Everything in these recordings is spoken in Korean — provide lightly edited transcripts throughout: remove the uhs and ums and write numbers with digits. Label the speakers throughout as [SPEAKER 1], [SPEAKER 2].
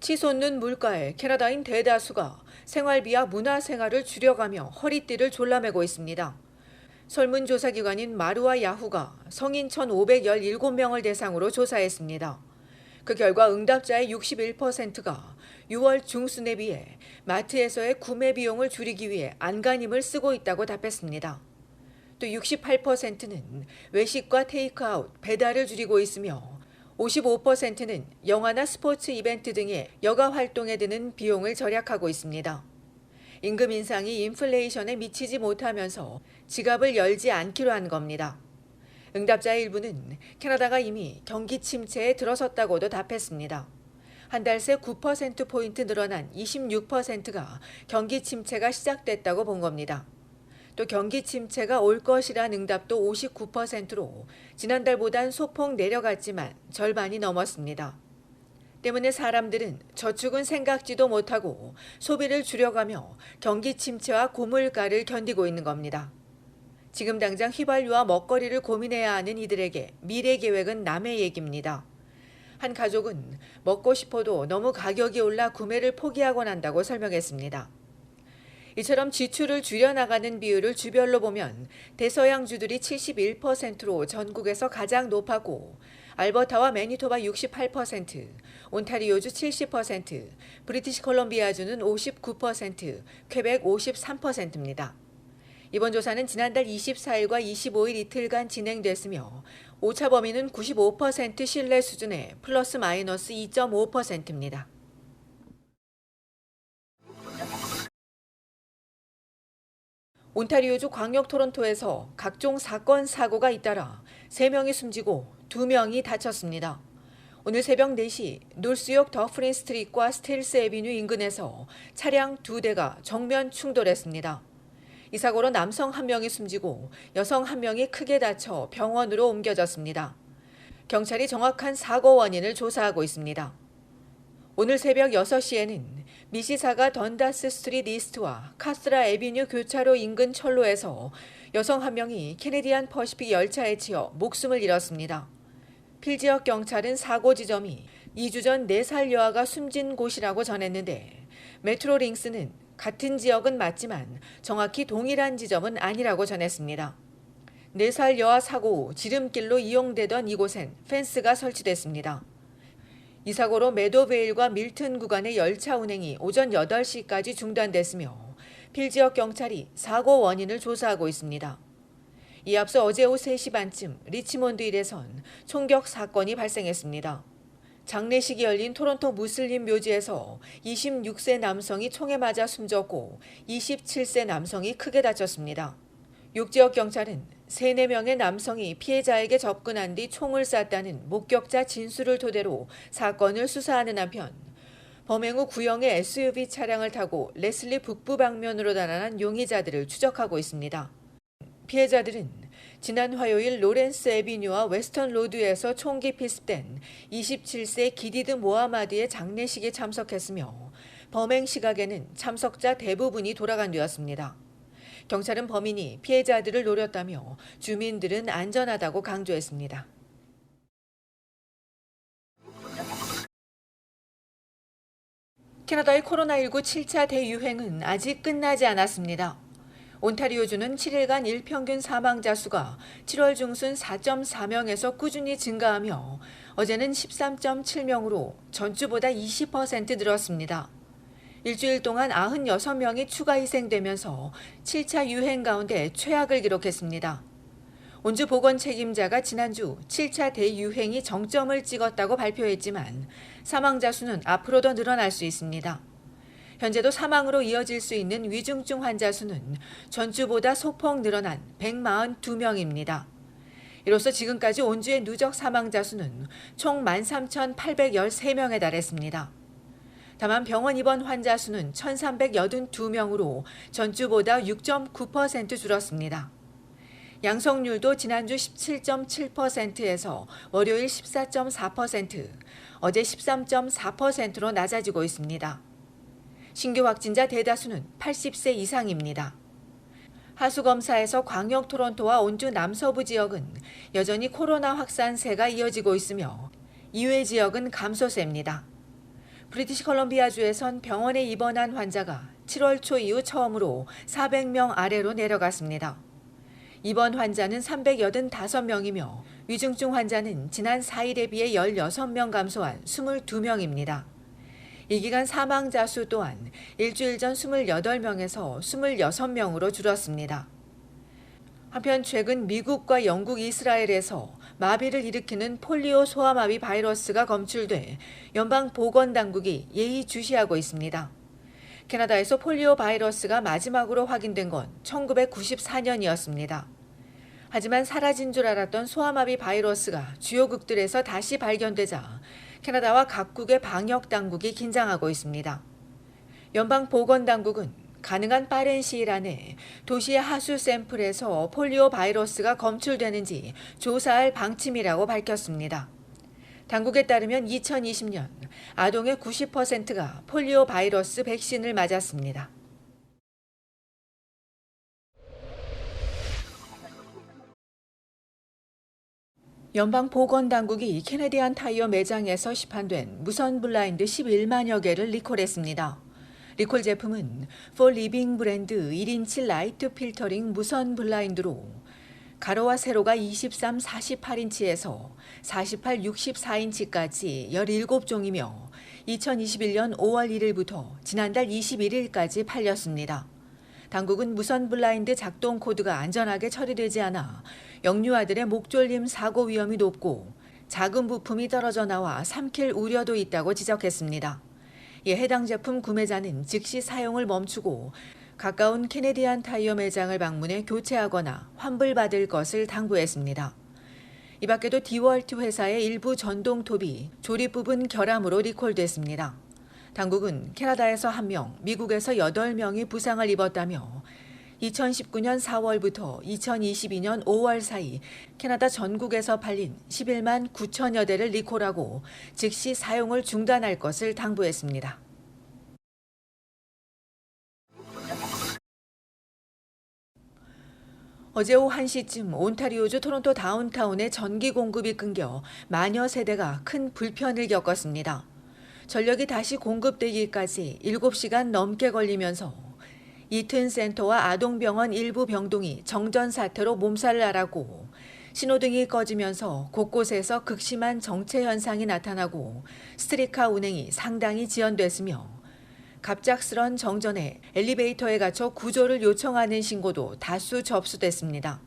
[SPEAKER 1] 치솟는 물가에 캐나다인 대다수가 생활비와 문화생활을 줄여가며 허리띠를 졸라매고 있습니다. 설문조사기관인 마루와 야후가 성인 1,517명을 대상으로 조사했습니다. 그 결과 응답자의 61%가 6월 중순에 비해 마트에서의 구매 비용을 줄이기 위해 안간힘을 쓰고 있다고 답했습니다. 또 68%는 외식과 테이크아웃, 배달을 줄이고 있으며 55%는 영화나 스포츠 이벤트 등의 여가 활동에 드는 비용을 절약하고 있습니다. 임금 인상이 인플레이션에 미치지 못하면서 지갑을 열지 않기로 한 겁니다. 응답자의 일부는 캐나다가 이미 경기 침체에 들어섰다고도 답했습니다. 한 달 새 9%포인트 늘어난 26%가 경기 침체가 시작됐다고 본 겁니다. 또 경기 침체가 올 것이란 응답도 59%로 지난달보단 소폭 내려갔지만 절반이 넘었습니다. 때문에 사람들은 저축은 생각지도 못하고 소비를 줄여가며 경기 침체와 고물가를 견디고 있는 겁니다. 지금 당장 휘발유와 먹거리를 고민해야 하는 이들에게 미래 계획은 남의 얘기입니다. 한 가족은 먹고 싶어도 너무 가격이 올라 구매를 포기하곤 한다고 설명했습니다. 이처럼 지출을 줄여나가는 비율을 주별로 보면 대서양주들이 71%로 전국에서 가장 높았고 알버타와 매니토바 68%, 온타리오주 70%, 브리티시 콜롬비아주는 59%, 퀘벡 53%입니다. 이번 조사는 지난달 24일과 25일 이틀간 진행됐으며 오차 범위는 95% 신뢰 수준의 플러스 마이너스 2.5%입니다. 온타리오주 광역 토론토에서 각종 사건 사고가 잇따라 3명이 숨지고 2명이 다쳤습니다. 오늘 새벽 4시 놀스역 더프린 스트리트과 스틸스 애비뉴 인근에서 차량 2대가 정면 충돌했습니다. 이 사고로 남성 1명이 숨지고 여성 1명이 크게 다쳐 병원으로 옮겨졌습니다. 경찰이 정확한 사고 원인을 조사하고 있습니다. 오늘 새벽 6시에는 미시사가 던다스 스트리트 이스트와 카스라 애비뉴 교차로 인근 철로에서 여성 1명이 캐네디안 퍼시픽 열차에 치여 목숨을 잃었습니다. 필 지역 경찰은 사고 지점이 2주 전 4살 여아가 숨진 곳이라고 전했는데 메트로링스는 같은 지역은 맞지만 정확히 동일한 지점은 아니라고 전했습니다. 4살 여아 사고 후 지름길로 이용되던 이곳엔 펜스가 설치됐습니다. 이 사고로 메도베일과 밀튼 구간의 열차 운행이 오전 8시까지 중단됐으며 필 지역 경찰이 사고 원인을 조사하고 있습니다. 이에 앞서 어제 오후 3시 반쯤 리치몬드 일에선 총격 사건이 발생했습니다. 장례식이 열린 토론토 무슬림 묘지에서 26세 남성이 총에 맞아 숨졌고 27세 남성이 크게 다쳤습니다. 욕지역 경찰은 3, 4명의 남성이 피해자에게 접근한 뒤 총을 쐈다는 목격자 진술을 토대로 사건을 수사하는 한편 범행 후 구형의 SUV 차량을 타고 레슬리 북부 방면으로 달아난 용의자들을 추적하고 있습니다. 피해자들은 지난 화요일 로렌스 애비뉴와 웨스턴 로드에서 총기 필습된 27세 기디드 모하마드의 장례식에 참석했으며 범행 시각에는 참석자 대부분이 돌아간 뒤였습니다. 경찰은 범인이 피해자들을 노렸다며 주민들은 안전하다고 강조했습니다. 캐나다의 코로나19 7차 대유행은 아직 끝나지 않았습니다. 온타리오주는 7일간 일평균 사망자 수가 7월 중순 4.4명에서 꾸준히 증가하며 어제는 13.7명으로 전주보다 20% 늘었습니다. 일주일 동안 96명이 추가 희생되면서 7차 유행 가운데 최악을 기록했습니다. 온주 보건 책임자가 지난주 7차 대유행이 정점을 찍었다고 발표했지만 사망자 수는 앞으로 더 늘어날 수 있습니다. 현재도 사망으로 이어질 수 있는 위중증 환자 수는 전주보다 소폭 늘어난 142명입니다. 이로써 지금까지 온주의 누적 사망자 수는 총 13,813명에 달했습니다. 다만 병원 입원 환자 수는 1,382명으로 전주보다 6.9% 줄었습니다. 양성률도 지난주 17.7%에서 월요일 14.4%, 어제 13.4%로 낮아지고 있습니다. 신규 확진자 대다수는 80세 이상입니다. 하수검사에서 광역 토론토와 온주 남서부 지역은 여전히 코로나 확산세가 이어지고 있으며 이외 지역은 감소세입니다. 브리티시 컬럼비아주에선 병원에 입원한 환자가 7월 초 이후 처음으로 400명 아래로 내려갔습니다. 입원 환자는 385명이며 위중증 환자는 지난 4일에 비해 16명 감소한 22명입니다. 이 기간 사망자 수 또한 일주일 전 28명에서 26명으로 줄었습니다. 한편 최근 미국과 영국, 이스라엘에서 마비를 일으키는 폴리오 소아마비 바이러스가 검출돼 연방보건당국이 예의주시하고 있습니다. 캐나다에서 폴리오 바이러스가 마지막으로 확인된 건 1994년이었습니다. 하지만 사라진 줄 알았던 소아마비 바이러스가 주요국들에서 다시 발견되자 캐나다와 각국의 방역당국이 긴장하고 있습니다. 연방보건당국은 가능한 빠른 시일 안에 도시의 하수 샘플에서 폴리오 바이러스가 검출되는지 조사할 방침이라고 밝혔습니다. 당국에 따르면 2020년 아동의 90%가 폴리오 바이러스 백신을 맞았습니다. 연방보건당국이 캐네디안 타이어 매장에서 시판된 무선 블라인드 11만여 개를 리콜했습니다. 리콜 제품은 For Living 브랜드 1인치 라이트 필터링 무선 블라인드로 가로와 세로가 23, 48인치에서 48, 64인치까지 17종이며 2021년 5월 1일부터 지난달 21일까지 팔렸습니다. 당국은 무선 블라인드 작동 코드가 안전하게 처리되지 않아 영유아들의 목졸림 사고 위험이 높고 작은 부품이 떨어져 나와 삼킬 우려도 있다고 지적했습니다. 이에 해당 제품 구매자는 즉시 사용을 멈추고 가까운 캐네디안 타이어 매장을 방문해 교체하거나 환불받을 것을 당부했습니다. 이 밖에도 디월트 회사의 일부 전동톱이 조립 부분 결함으로 리콜됐습니다. 당국은 캐나다에서 1명, 미국에서 8명이 부상을 입었다며 2019년 4월부터 2022년 5월 사이 캐나다 전국에서 팔린 11만 9천여 대를 리콜하고 즉시 사용을 중단할 것을 당부했습니다. 어제 오후 1시쯤 온타리오주 토론토 다운타운의 전기 공급이 끊겨 만여 세대가 큰 불편을 겪었습니다. 전력이 다시 공급되기까지 7시간 넘게 걸리면서 이튼 센터와 아동병원 일부 병동이 정전 사태로 몸살을 앓았고 신호등이 꺼지면서 곳곳에서 극심한 정체 현상이 나타나고 스트리카 운행이 상당히 지연됐으며 갑작스런 정전에 엘리베이터에 갇혀 구조를 요청하는 신고도 다수 접수됐습니다.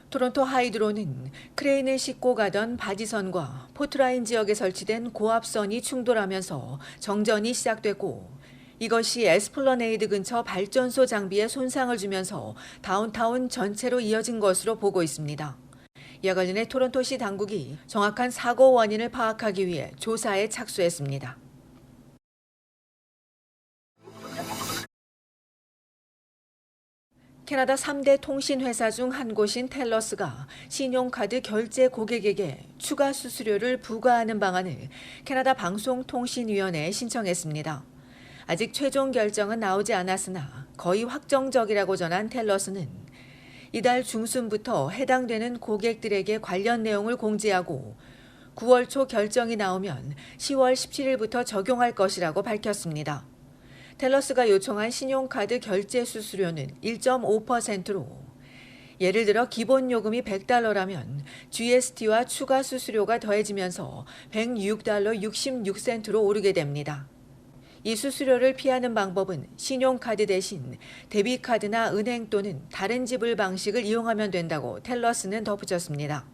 [SPEAKER 1] 토론토 하이드로는 크레인을 싣고 가던 바지선과 포트라인 지역에 설치된 고압선이 충돌하면서 정전이 시작됐고 이것이 에스플러네이드 근처 발전소 장비에 손상을 주면서 다운타운 전체로 이어진 것으로 보고 있습니다. 이와 관련해 토론토시 당국이 정확한 사고 원인을 파악하기 위해 조사에 착수했습니다. 캐나다 3대 통신회사 중 한 곳인 텔러스가 신용카드 결제 고객에게 추가 수수료를 부과하는 방안을 캐나다 방송통신위원회에 신청했습니다. 아직 최종 결정은 나오지 않았으나 거의 확정적이라고 전한 텔러스는 이달 중순부터 해당되는 고객들에게 관련 내용을 공지하고 9월 초 결정이 나오면 10월 17일부터 적용할 것이라고 밝혔습니다. 텔러스가 요청한 신용카드 결제 수수료는 1.5%로 예를 들어 기본 요금이 $100라면 GST와 추가 수수료가 더해지면서 $106 66센트로 오르게 됩니다. 이 수수료를 피하는 방법은 신용카드 대신 데비카드나 은행 또는 다른 지불 방식을 이용하면 된다고 텔러스는 덧붙였습니다.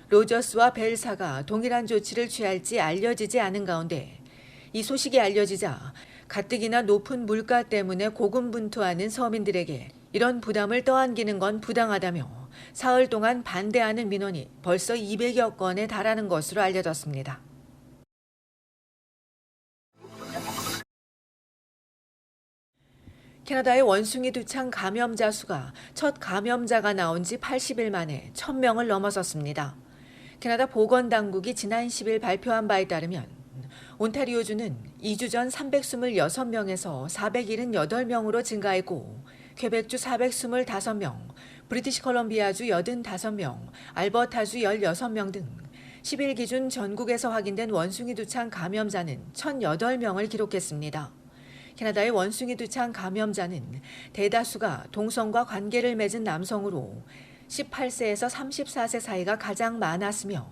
[SPEAKER 1] 로저스와 벨사가 동일한 조치를 취할지 알려지지 않은 가운데 이 소식이 알려지자 가뜩이나 높은 물가 때문에 고군분투하는 서민들에게 이런 부담을 떠안기는 건 부당하다며 사흘 동안 반대하는 민원이 벌써 200여 건에 달하는 것으로 알려졌습니다. 캐나다의 원숭이 두창 감염자 수가 첫 감염자가 나온 지 80일 만에 1,000명을 넘어섰습니다. 캐나다 보건당국이 지난 10일 발표한 바에 따르면 온타리오주는 2주 전 326명에서 478명으로 증가했고 퀘벡주 425명, 브리티시 컬럼비아주 85명, 알버타주 16명 등 10일 기준 전국에서 확인된 원숭이 두창 감염자는 1,008명을 기록했습니다. 캐나다의 원숭이 두창 감염자는 대다수가 동성과 관계를 맺은 남성으로 18세에서 34세 사이가 가장 많았으며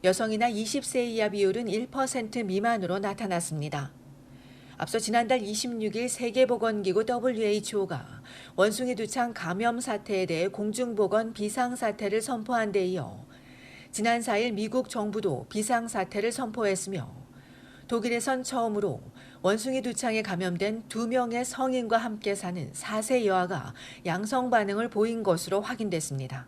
[SPEAKER 1] 여성이나 20세 이하 비율은 1% 미만으로 나타났습니다. 앞서 지난달 26일 세계보건기구 WHO가 원숭이 두창 감염 사태에 대해 공중보건 비상사태를 선포한 데 이어 지난 4일 미국 정부도 비상사태를 선포했으며 독일에선 처음으로 원숭이 두창에 감염된 2명의 성인과 함께 사는 4세 여아가 양성 반응을 보인 것으로 확인됐습니다.